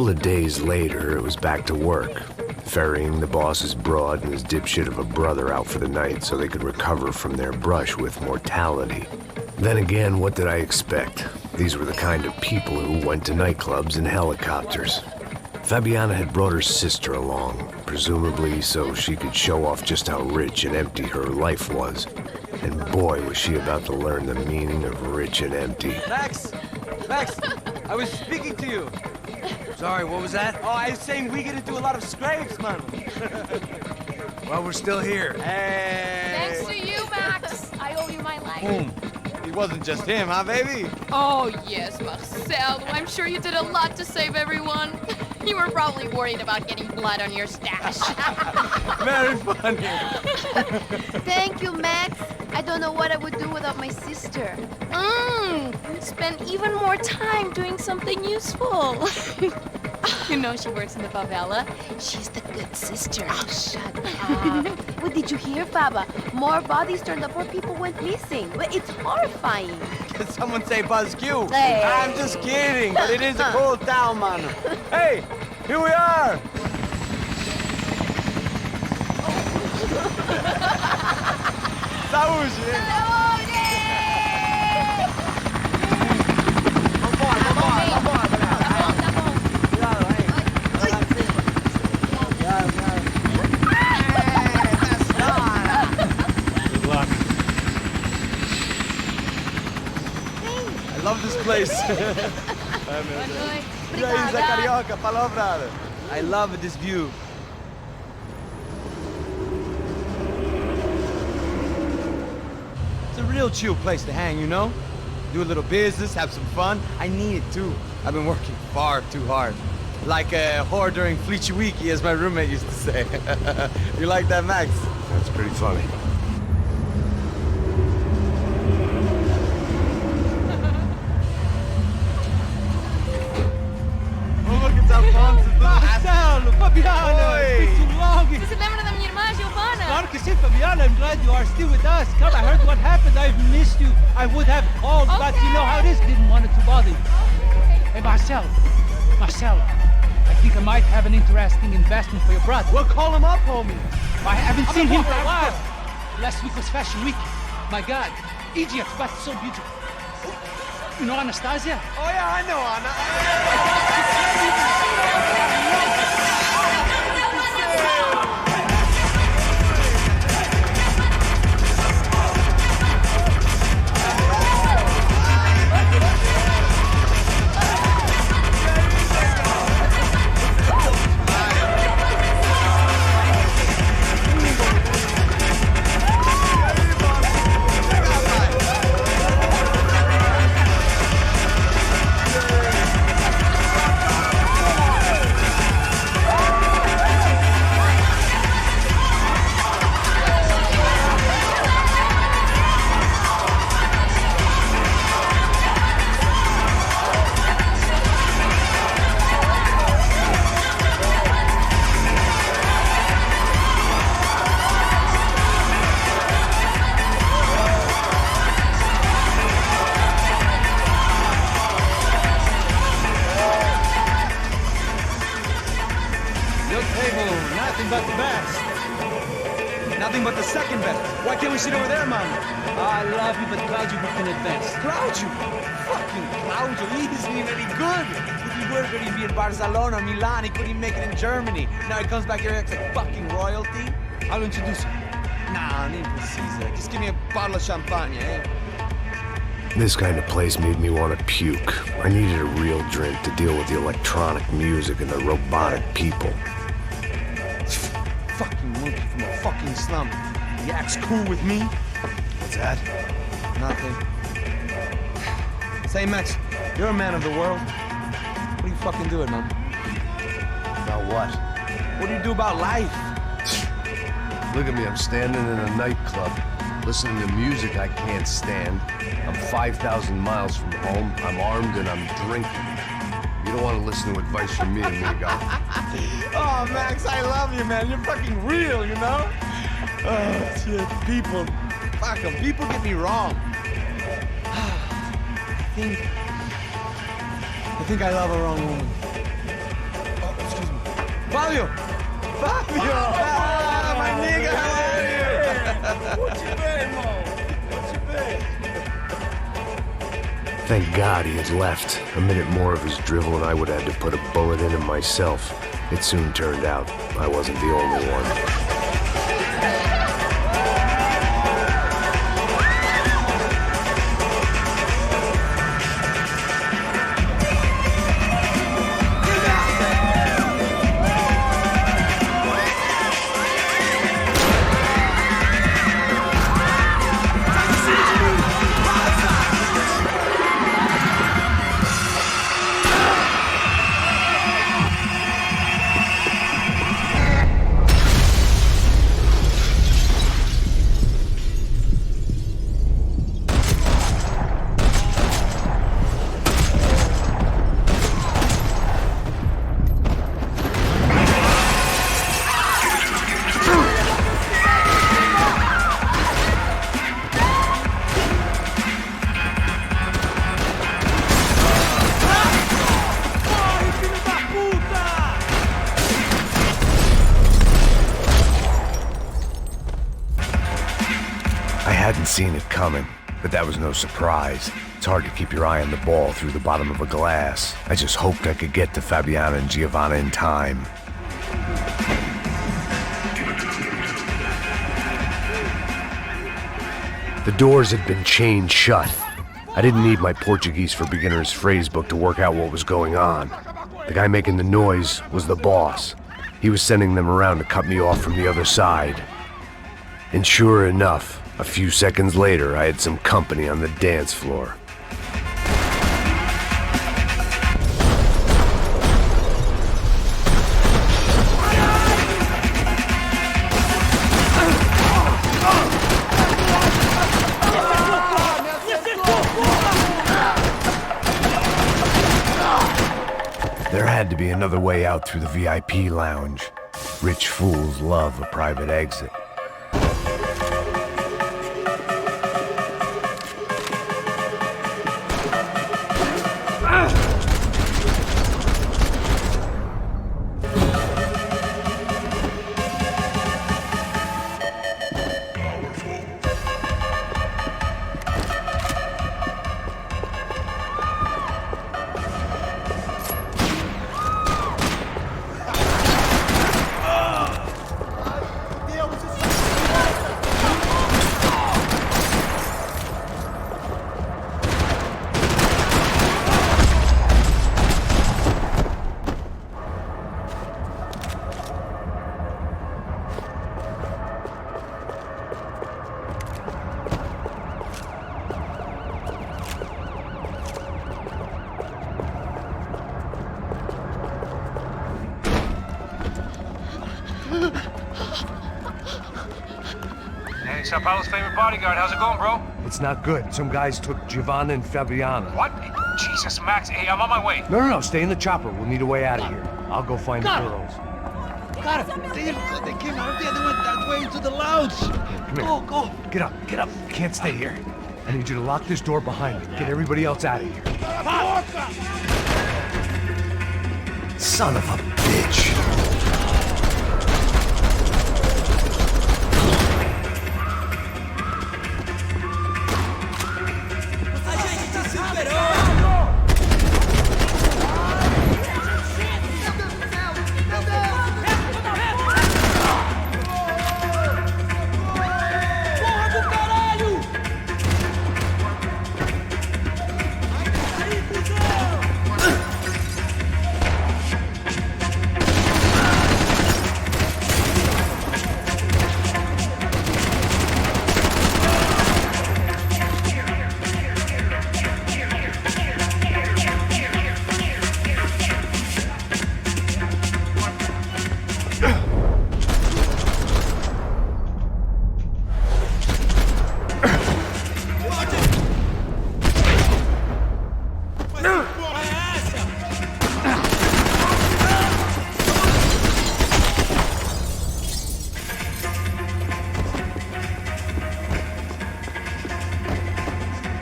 couple of days later, it was back to work, ferrying the boss's broad and his dipshit of a brother out for the night so they could recover from their brush with mortality. Then again, what did I expect? These were the kind of people who went to nightclubs in helicopters. Fabiana had brought her sister along, presumably so she could show off just how rich and empty her life was. And boy, was she about to learn the meaning of rich and empty. Max! Max! I was speaking to you. Sorry, what was that? Oh, I was saying we get into a lot of scrapes, man. Well, we're still here. Hey! Thanks to you, Max. I owe you my life. Boom. It wasn't just him, huh, baby? Oh, yes, Marcel. I'm sure you did a lot to save everyone. You were probably worried about getting blood on your stash. Very funny. Thank you, Max. I don't know what I would do without my sister. Spend even more time doing something useful. You know she works in the favela. She's the good sister. Oh, shut up. Well, did you hear, Baba? More bodies turned up where people went missing. Well, it's horrifying. Did someone say Buzz Q? Hey. I'm just kidding, but it is a cool town, man. Hey, here we are. Saúde! I love this place. E aí, Zé Carioca, falou, brother. I love this view. It's a real chill place to hang, you know? Do a little business, have some fun. I need it too. I've been working far too hard. Like a whore during Fleechy Weeky, as my roommate used to say. You like that, Max? That's pretty funny. Marcelo, Fabiana, it's been too long. Você se lembra da minha irmã, Giovanna? Claro que sim, Fabiana. I'm glad you are still with us. Come, I heard what happened. I've missed you. I would have called, but you know how it is. Didn't want it to bother you. Hey, Marcelo, I think I might have an interesting investment for your brother. Well, call him up, homie. I haven't seen him for a while. Last week was Fashion Week. My God, Egypt, but so beautiful. You know Anastasia? Oh, yeah, I know Anna. Nothing but the best. Nothing but the second best. Why can't we sit over there, man? I love you, but Claudio can advance. Claudio? Fucking Claudio, he isn't even any good. If he were going to be in Barcelona or Milan, he couldn't make it in Germany. Now he comes back here and acts like fucking royalty. I'll introduce you. Nah, nem precisa. Just give me a bottle of champagne, eh? This kind of place made me want to puke. I needed a real drink to deal with the electronic music and the robotic people. Fucking monkey from a fucking slum. He acts cool with me. What's that? Nothing. Say, Max, you're a man of the world. What do you fucking do it, man? About what? What do you do about life? Look at me, I'm standing in a nightclub, listening to music I can't stand. I'm 5,000 miles from home, I'm armed, and I'm drinking. You don't want to listen to advice from me, amigo. Oh, Max, I love you, man. You're fucking real, you know? Oh, shit. People. Fuck them. People get me wrong. I think I love a wrong woman. Fabio! Fabio! Ah, my nigga, how are you? Thank God he had left. A minute more of his drivel and I would have had to put a bullet in him myself. It soon turned out I wasn't the only one. I hadn't seen it coming, but that was no surprise. It's hard to keep your eye on the ball through the bottom of a glass. I just hoped I could get to Fabiana and Giovanna in time. The doors had been chained shut. I didn't need my Portuguese for Beginners phrase book to work out what was going on. The guy making the noise was the boss. He was sending them around to cut me off from the other side. And sure enough, a few seconds later, I had some company on the dance floor. There had to be another way out through the VIP lounge. Rich fools love a private exit. Hey, Sao Paulo's favorite bodyguard. How's it going, bro? It's not good. Some guys took Giovanna and Fabiana. What? Jesus, Max. Hey, I'm on my way. No, stay in the chopper. We'll need a way out of here. I'll go find the girls. Got it. They came out of there. They went that way into the lounge. Come here. Go. Get up. You can't stay here. I need you to lock this door behind me. Get everybody else out of here. Son of a bitch.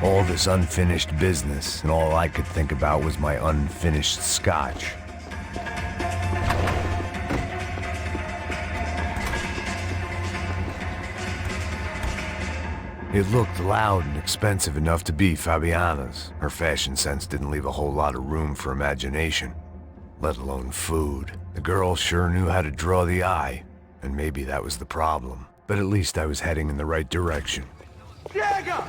All this unfinished business, and all I could think about was my unfinished scotch. It looked loud and expensive enough to be Fabiana's. Her fashion sense didn't leave a whole lot of room for imagination, let alone food. The girl sure knew how to draw the eye, and maybe that was the problem. But at least I was heading in the right direction. Chega!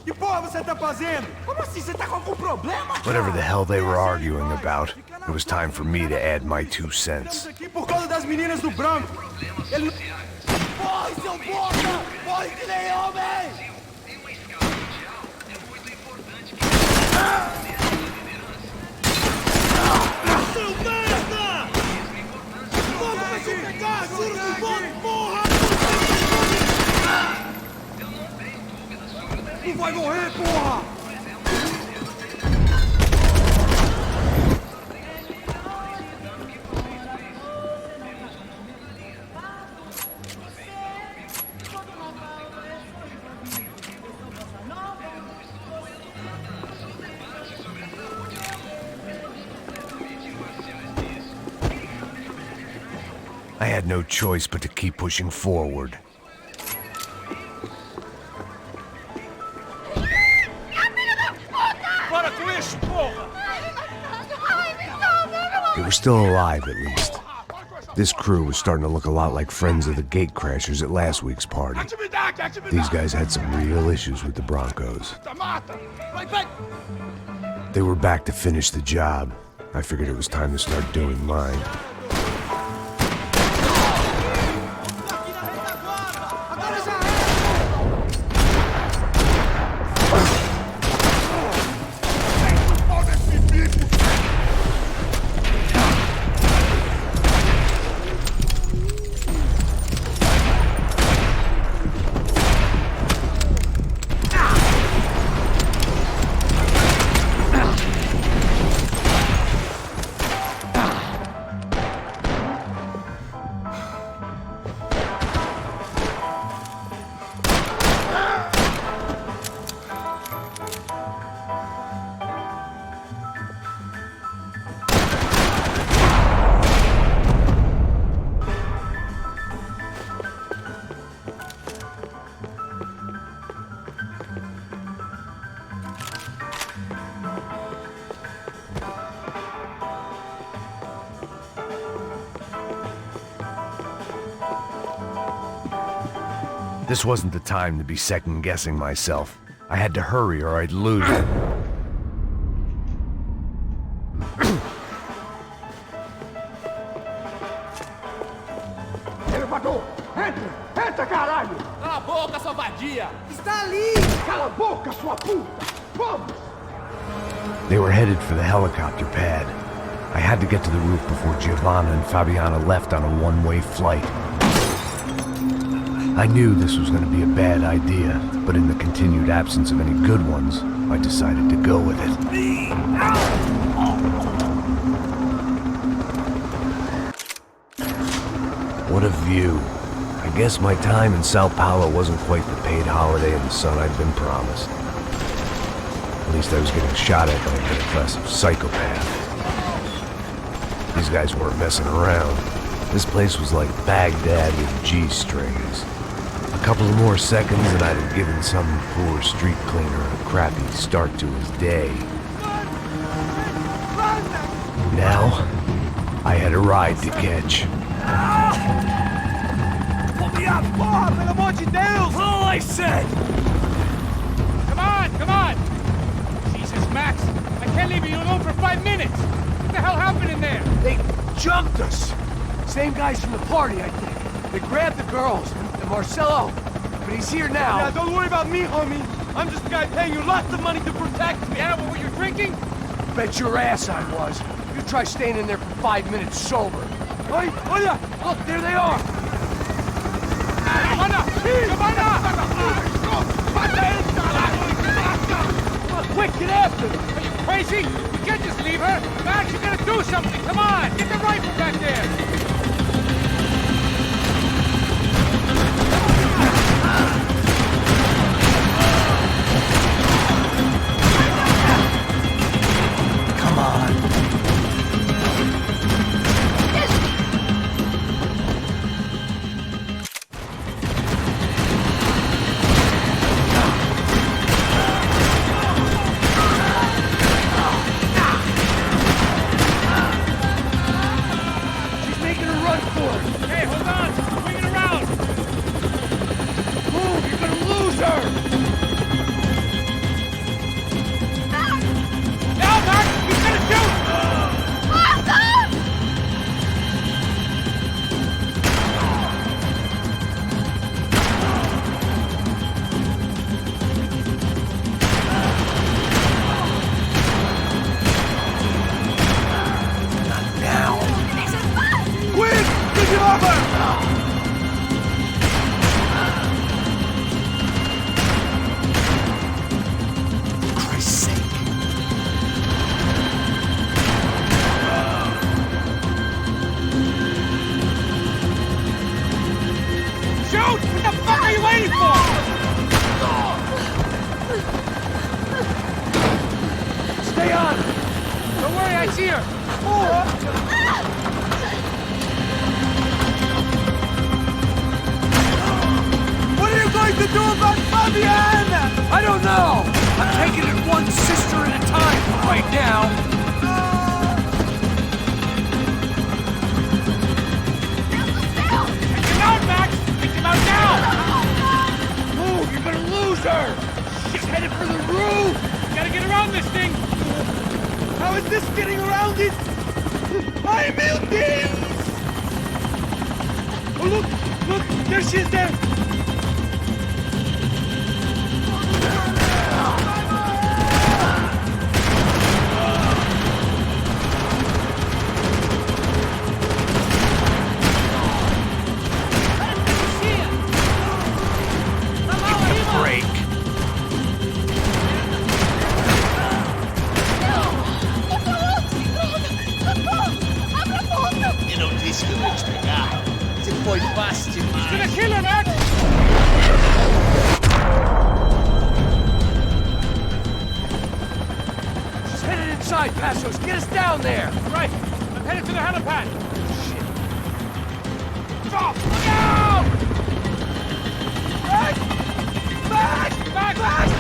Que porra você tá fazendo? Como assim? Você tá com algum problema? Whatever the hell they were arguing about, it was time for me to add my 2 cents. Estamos aqui por causa das meninas do branco. Ele... Corre, seu bosta! Corre que nem homem! Seu merda! Logo vai se pegar! Juro que vou, porra! Tu vai morrer, porra! I had no choice but to keep pushing forward. Para com isso, porra! They were still alive, at least. This crew was starting to look a lot like friends of the gatecrashers at last week's party. These guys had some real issues with the Broncos. They were back to finish the job. I figured it was time to start doing mine. This wasn't the time to be second-guessing myself. I had to hurry or I'd lose it. Elevador! Entra! Entra, caralho! Cala a boca, sua vadia! Está ali! Cala a boca, sua puta! Vamos! They were headed for the helicopter pad. I had to get to the roof before Giovanna and Fabiana left on a one-way flight. I knew this was going to be a bad idea, but in the continued absence of any good ones, I decided to go with it. What a view. I guess my time in Sao Paulo wasn't quite the paid holiday in the sun I'd been promised. At least I was getting shot at by a middle-class psychopath. These guys weren't messing around. This place was like Baghdad with G-strings. A couple of more seconds and I'd have given some poor street cleaner a crappy start to his day. Now, I had a ride to catch. Pull me up, porra! Pelo amor de Deus! All I said! Come on! Jesus, Max! I can't leave you alone for 5 minutes! What the hell happened in there? They jumped us. Same guys from the party, I think. They grabbed the girls and Marcelo, but he's here now. Yeah, don't worry about me, homie. I'm just the guy paying you lots of money to protect me. Yeah, what were you drinking? Bet your ass I was. You try staying in there for 5 minutes sober. Oi, olha! Look, there they are. Giovanna! Come on, quick, get after them. Are you crazy? We can't just leave her! Max, you gotta do something! Come on! Get the rifle back there! waiting for? Stay on! Don't worry, I see her. What are you going to do about Fabienne? I don't know! I'm taking it one sister at a time right now. Take him out, Max! Take him out now! Move! You're gonna lose her! She's headed for the roof! Gotta get around this thing! How is this getting around it? I'm melting! Oh, look! Look! There she is there! Break. Eu não disse que eu ia te pegar. Você foi fácil demais. Gonna kill her, Max! She's headed inside, Passos. Get us down there. Right. I'm headed to the helipad. Shit. Stop! Look out! Max! Max! Max! Max!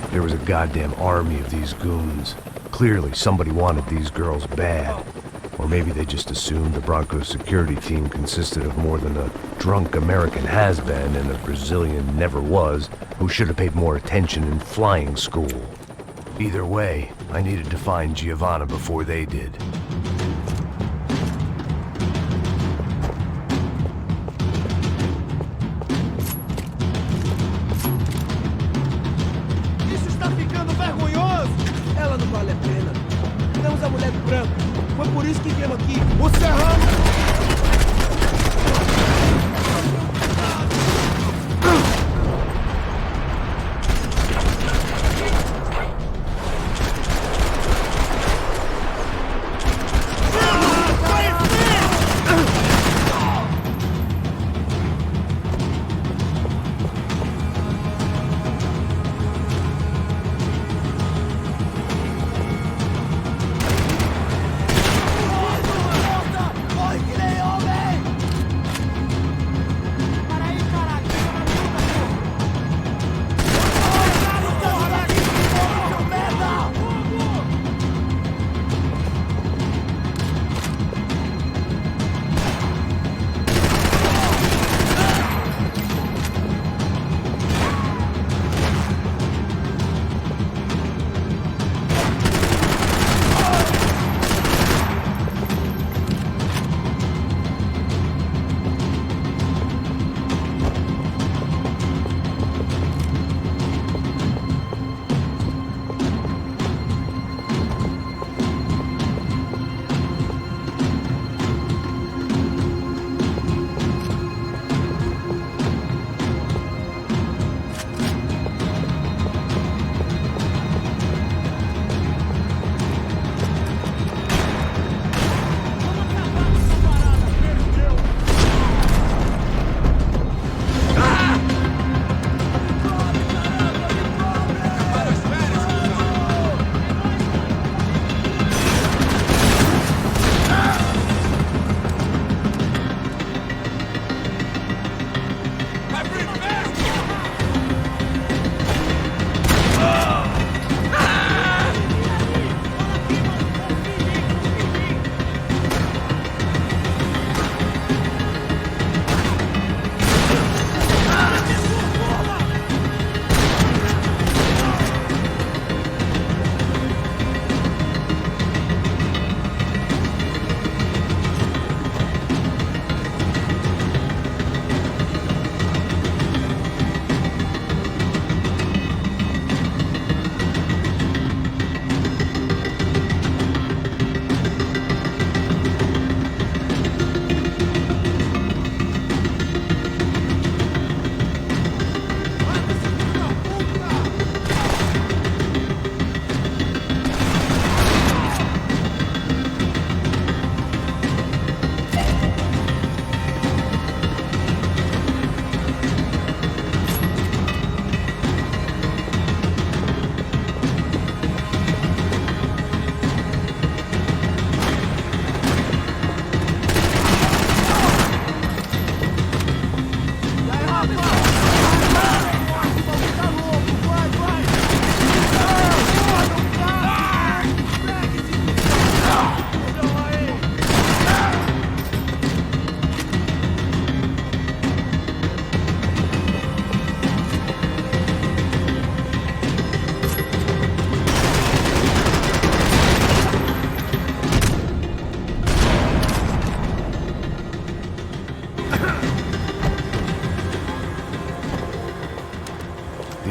There was a goddamn army of these goons. Clearly, somebody wanted these girls bad. Or maybe they just assumed the Broncos security team consisted of more than a drunk American has-been and a Brazilian never-was who should have paid more attention in flying school. Either way, I needed to find Giovanna before they did. Isso está ficando vergonhoso! Ela não vale a pena. Temos a mulher do branco. Foi por isso que viemos aqui. O Serrano...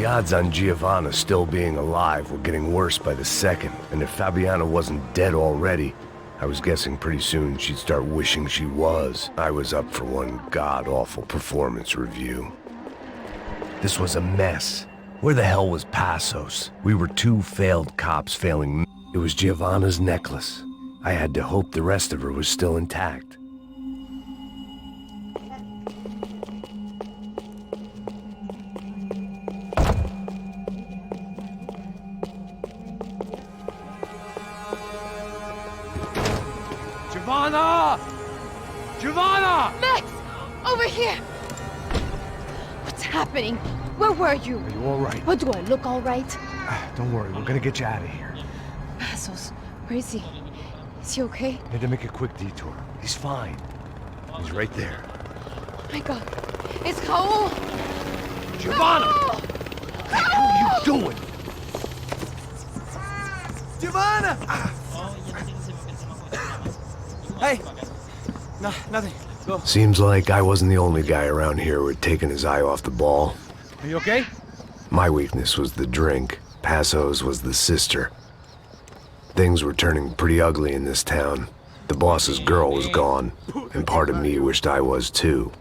odds on Giovanna still being alive were getting worse by the second, and if Fabiana wasn't dead already, I was guessing pretty soon she'd start wishing she was. I was up for one god-awful performance review. This was a mess. Where the hell was Passos? We were two failed cops failing me. It was Giovanna's necklace. I had to hope the rest of her was still intact. Giovanna! Giovanna! Max! Over here! What's happening? Where were you? Are you all right? What, do I look all right? Don't worry, we're gonna get you out of here. Passos, where is he? Is he okay? Had to make a quick detour. He's fine. He's right there. Oh my God. It's Raul! Giovanna! Raul! What the hell are you doing? Giovanna! Hey! No, nothing. Go. Seems like I wasn't the only guy around here who had taken his eye off the ball. Are you okay? My weakness was the drink. Passos was the sister. Things were turning pretty ugly in this town. The boss's girl was gone, and part of me wished I was too.